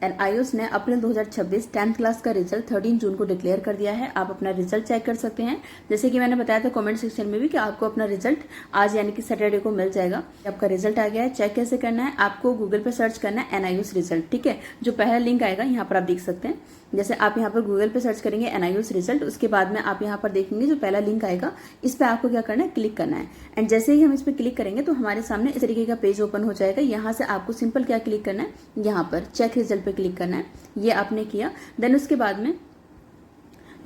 NIOS ने अप्रैल 2026 10th class का result 13 जून को डिक्लेयर कर दिया है। आप अपना रिजल्ट चेक कर सकते हैं। जैसे कि मैंने बताया था कमेंट सेक्शन में भी कि आपको अपना रिजल्ट आज यानी कि सैटरडे को मिल जाएगा। आपका रिजल्ट आ गया है। चेक कैसे करना है, आपको गूगल पे सर्च करना है एनआईओएस रिजल्ट, ठीक है। जो पहला लिंक आएगा यहाँ पर आप देख सकते हैं। जैसे आप यहाँ पर गूगल पे सर्च करेंगे एनआईओएस रिजल्ट, उसके बाद में आप यहाँ पर देखेंगे जो पहला लिंक आएगा, इस पर आपको क्या करना है, क्लिक करना है। एंड जैसे ही हम इस पर क्लिक करेंगे तो हमारे सामने इस तरीके का पेज ओपन हो जाएगा। यहाँ से आपको सिंपल क्या क्लिक करना है, यहाँ पर चेक रिजल्ट पे क्लिक करना है। ये आपने किया, देन उसके बाद में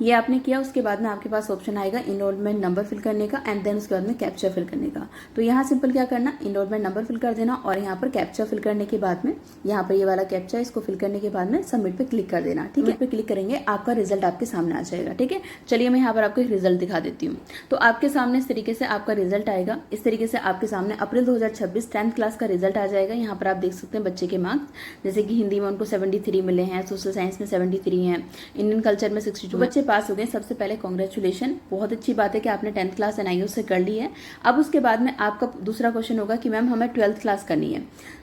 ये आपने किया, उसके बाद में आपके पास ऑप्शन आएगा इनरोलमेंट नंबर फिल करने का एंड देन उसके बाद में कैप्चा फिल करने का। तो यहाँ सिंपल क्या करना, इनरोलमेंट नंबर फिल कर देना और यहाँ पर कैप्चा फिल करने के बाद में यहाँ पर ये वाला कैप्चा इसको फिल करने के बाद में सबमिट पे क्लिक कर देना, ठीक है। पे क्लिक करेंगे आपका रिजल्ट आपके सामने आ जाएगा, ठीक है। चलिए मैं यहाँ पर आपको एक रिजल्ट दिखा देती हूँ। तो आपके सामने इस तरीके से आपका रिजल्ट आएगा। इस तरीके से आपके सामने अप्रैल 2026 10th क्लास का रिजल्ट आ जाएगा। यहाँ पर आप देख सकते हैं बच्चे के मार्क्स, जैसे कि हिंदी में उनको 73 मिले हैं, सोशल साइंस में 73 हैं, इंडियन कल्चर में 62 बच्चे पास हो गए। सबसे पहले कांग्रेचुलेशन, बहुत अच्छी बात है कि आपने 10th क्लास एनआईओएस से कर ली है। अब उसके बाद में आपका दूसरा क्वेश्चन होगा कि मैम हमें 12th क्लास करनी है।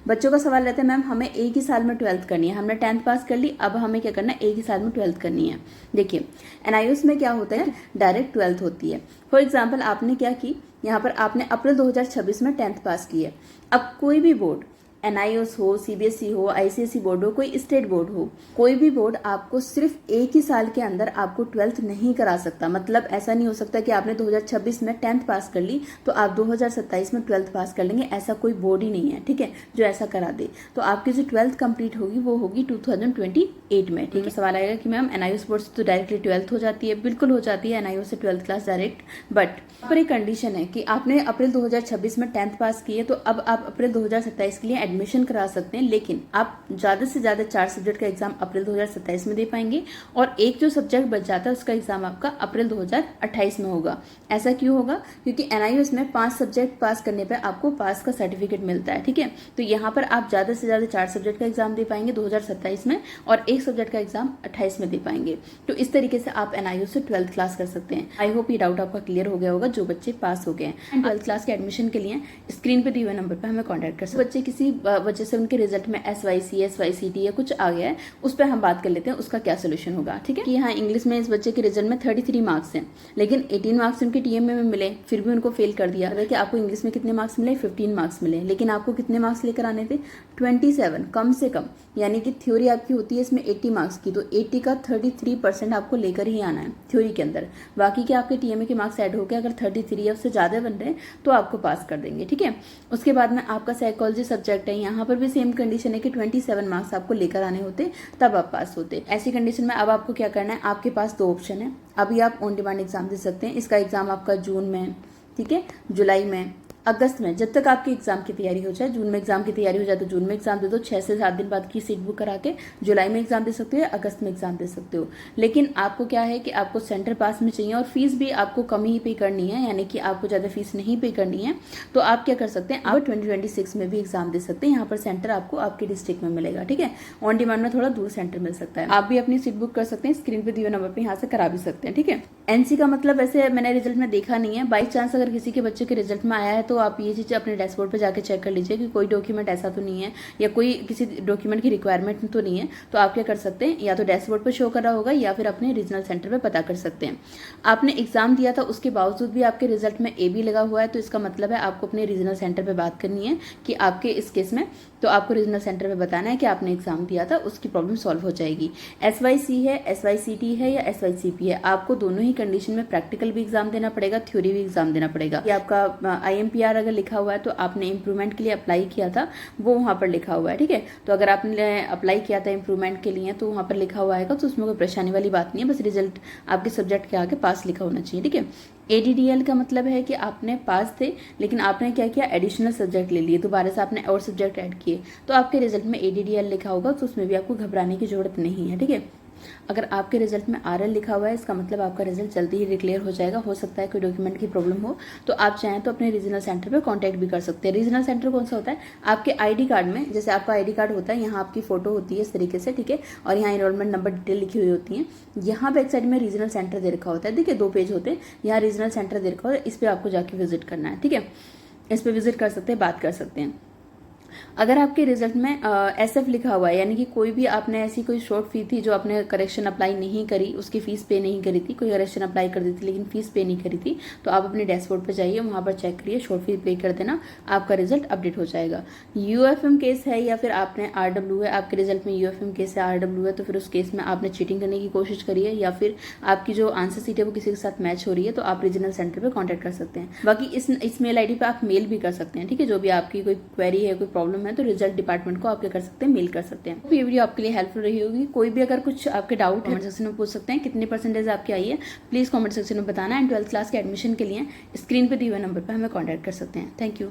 बच्चों का सवाल रहता है मैम हमें एक ही साल में 12th करनी है, हमने 10th पास कर ली, अब हमें क्या करना है, एक ही साल में 12th करनी है। देखिए एनआईओएस में क्या होता है, डायरेक्ट 12th होती है। फॉर एग्जाम्पल आपने क्या की, यहाँ पर आपने अप्रैल 2026 में 10th पास की है। अब कोई भी बोर्ड, एनआईओएस हो, सीबीएसई हो, आईसीएसई बोर्ड हो, कोई स्टेट बोर्ड हो, कोई भी बोर्ड आपको सिर्फ एक ही साल के अंदर आपको 12th नहीं करा सकता। मतलब ऐसा नहीं हो सकता कि आपने 2026 में 10th पास कर ली तो आप 2027 में 12th पास कर लेंगे, ऐसा कोई बोर्ड ही नहीं है, ठीक है, जो ऐसा करा दे। तो आपकी जो 12th कंप्लीट होगी वो होगी 2028 में, ठीक है। सवाल आएगा कि मैम एनआईओएस बोर्ड से तो डायरेक्टली 12th हो जाती है। बिल्कुल हो जाती है एनआईओएस से 12th क्लास डायरेक्ट, बट यहाँ पर एक कंडीशन है कि आपने अप्रैल 2026 में 10th पास की है तो अब आप अप्रैल 2027 के लिए एडमिशन करा सकते हैं, लेकिन आप ज्यादा से ज्यादा 4 सब्जेक्ट का एग्जाम अप्रैल 2027 में दे पाएंगे और एक जो सब्जेक्ट बच जाता है उसका एग्जाम आपका अप्रैल 2028 में होगा। ऐसा क्यों होगा, क्योंकि एनआईओएस में 5 सब्जेक्ट पास करने पर आपको पास का सर्टिफिकेट मिलता है, ठीक है। तो यहाँ पर आप ज्यादा से ज्यादा 4 सब्जेक्ट का एग्जाम दे पाएंगे 2027 में और एक सब्जेक्ट का एग्जाम 28 में दे पाएंगे। तो इस तरीके से आप एनआईओएस से 12th क्लास कर सकते हैं। आई होप ये डाउट आपका क्लियर हो गया होगा जो बच्चे पास हो गए हैं। 12th क्लास के एडमिशन के लिए स्क्रीन पे दिए हुए नंबर पर हमें कॉन्टैक्ट कर सकते हैं। बच्चे किसी वजह से उनके रिजल्ट में SYC, SYCT या कुछ आ गया है, उस पर हम बात कर लेते हैं उसका क्या सोल्यूशन होगा, ठीक है। कि हाँ इंग्लिश में इस बच्चे के रिजल्ट में 33 मार्क्स हैं, लेकिन 18 मार्क्स उनके टीएमए में मिले, फिर भी उनको फेल कर दिया। कि आपको इंग्लिश में कितने मार्क्स मिले, 15 मार्क्स मिले, लेकिन आपको कितने मार्क्स लेकर आने थे, 27 कम से कम। यानी कि थ्योरी आपकी होती है इसमें 80 मार्क्स की, तो 80 का 33% आपको लेकर ही आना है थ्योरी के अंदर। बाकी के आपके टीएमए के मार्क्स ऐड होकर अगर 33 या उससे ज्यादा बन रहे हैं तो आपको पास कर देंगे, ठीक है। उसके बाद में आपका साइकोलॉजी सब्जेक्ट है, यहाँ पर भी सेम कंडीशन है कि 27 मार्क्स आपको लेकर आने होते तब आप पास होते। ऐसी कंडीशन में अब आपको क्या करना है, आपके पास 2 ऑप्शन है। अभी आप ऑन डिमांड एग्जाम दे सकते हैं। इसका एग्जाम आपका जून में, ठीक है, जुलाई में, अगस्त में, जब तक आपकी एग्जाम की तैयारी हो जाए। जून में एग्जाम की तैयारी हो जाए तो जून में एग्जाम दे दो, 6 से 7 दिन बाद की सीट बुक करा के जुलाई में एग्जाम दे सकते हो या अगस्त में एग्जाम दे सकते हो। लेकिन आपको क्या है कि आपको सेंटर पास में चाहिए और फीस भी आपको कम ही पे करनी है, यानी कि आपको ज्यादा फीस नहीं पे करनी है। तो आप क्या कर सकते हैं, आप 2026 में भी एग्जाम दे सकते हैं। यहाँ पर सेंटर आपको आपके डिस्ट्रिक्ट में मिलेगा, ठीक है। ऑन डिमांड में थोड़ा दूर सेंटर मिल सकता है। आप भी अपनी सीट बुक कर सकते हैं, स्क्रीन पे दिए नंबर पे यहाँ से करा भी सकते हैं, ठीक है। एनसी का मतलब वैसे मैंने रिजल्ट में देखा नहीं है, बाई चांस अगर किसी के बच्चे के रिजल्ट में आया है तो आप ये चीज अपने डैशबोर्ड पे जाके चेक कर लीजिए कि कोई डॉक्यूमेंट ऐसा तो नहीं है या कोई किसी डॉक्यूमेंट की रिक्वायरमेंट तो नहीं है। तो आप क्या कर सकते हैं, या तो डैशबोर्ड पे शो कर रहा होगा या फिर अपने रीजनल सेंटर पे पता कर सकते हैं। आपने एग्जाम दिया था उसके बावजूद भी आपके रिजल्ट में AB लगा हुआ है तो इसका मतलब है आपको अपने रीजनल सेंटर पे बात करनी है कि आपके इस केस में, तो आपको रीजनल सेंटर पे बताना है कि आपने एग्जाम दिया था, उसकी प्रॉब्लम सॉल्व हो जाएगी। SYC है, SYCT है या SYCP है, आपको दोनों ही कंडीशन में प्रैक्टिकल भी एग्जाम देना पड़ेगा, थ्योरी भी एग्जाम देना पड़ेगा। ये आपका IMPR अगर लिखा हुआ है तो आपने इंप्रूवमेंट के लिए अप्लाई किया था, वो वहां पर लिखा हुआ है, ठीक है। तो अगर आपने अप्लाई किया था इंप्रूवमेंट के लिए तो वहां पर लिखा हुआ आएगा, तो उसमें कोई परेशानी वाली बात नहीं है, बस रिजल्ट आपके सब्जेक्ट के आगे पास लिखा होना चाहिए, ठीक है। ADDL का मतलब है कि आपने पास थे लेकिन आपने क्या किया, एडिशनल सब्जेक्ट ले लिए, दोबारा से आपने और सब्जेक्ट ऐड किए, तो आपके रिजल्ट में ADDL लिखा होगा, तो उसमें भी आपको घबराने की जरूरत नहीं है, ठीक है। अगर आपके रिजल्ट में RL लिखा हुआ है इसका मतलब आपका रिजल्ट जल्दी ही डिक्लेयर हो जाएगा। हो सकता है कोई डॉक्यूमेंट की प्रॉब्लम हो, तो आप चाहें तो अपने रीजनल सेंटर पे कांटेक्ट भी कर सकते हैं। रीजनल सेंटर कौन सा होता है, आपके ID कार्ड में, जैसे आपका ID कार्ड होता है, यहाँ आपकी फोटो होती है इस तरीके से, ठीक है, और यहाँ एनरोलमेंट नंबर डिटेल लिखी हुई होती है। यहाँ पे एक साइड में रीजनल सेंटर दे रखा होता है, देखिए 2 पेज होते हैं, यहाँ रीजनल सेंटर दे रखा होता है, इस पे आपको जाके विजिट करना है, ठीक है। इस पे विजिट कर सकते हैं, बात कर सकते हैं। अगर आपके रिजल्ट में SF लिखा हुआ है, यानी कि कोई भी आपने ऐसी कोई शॉर्ट फी थी जो आपने करेक्शन अप्लाई नहीं करी, उसकी फीस पे नहीं करी थी, कोई करेक्शन अप्लाई कर दी थी लेकिन फीस पे नहीं करी थी, तो आप अपने डैशबोर्ड पे जाइए, वहां पर चेक करिए, शॉर्ट फी पे कर देना, आपका रिजल्ट अपडेट हो जाएगा। UFM केस है या फिर आपने RW है, आपके रिजल्ट में UFM केस है, RW है, तो फिर उस केस में आपने चीटिंग करने की कोशिश करी है या फिर आपकी जो आंसर सीट है वो किसी के साथ मैच हो रही है, तो आप रीजनल सेंटर पे कांटेक्ट कर सकते हैं। बाकी इस मेल आईडी पे आप मेल भी कर सकते हैं, ठीक है। जो भी आपकी कोई क्वेरी है, कोई प्रॉब्लम है, तो रिजल्ट डिपार्टमेंट को आप क्या कर सकते हैं, मेल कर सकते हैं। तो ये वीडियो आपके लिए हेल्पफुल रही होगी। कोई भी अगर कुछ आपके डाउट कमेंट सेक्शन में पूछ सकते हैं। कितनी परसेंटेज आपकी आई है प्लीज कमेंट सेक्शन में बताना। एंड 12th क्लास के एडमिशन के लिए स्क्रीन पे दिए हुए नंबर पर हमें कॉन्टैक्ट कर सकते हैं। Thank you.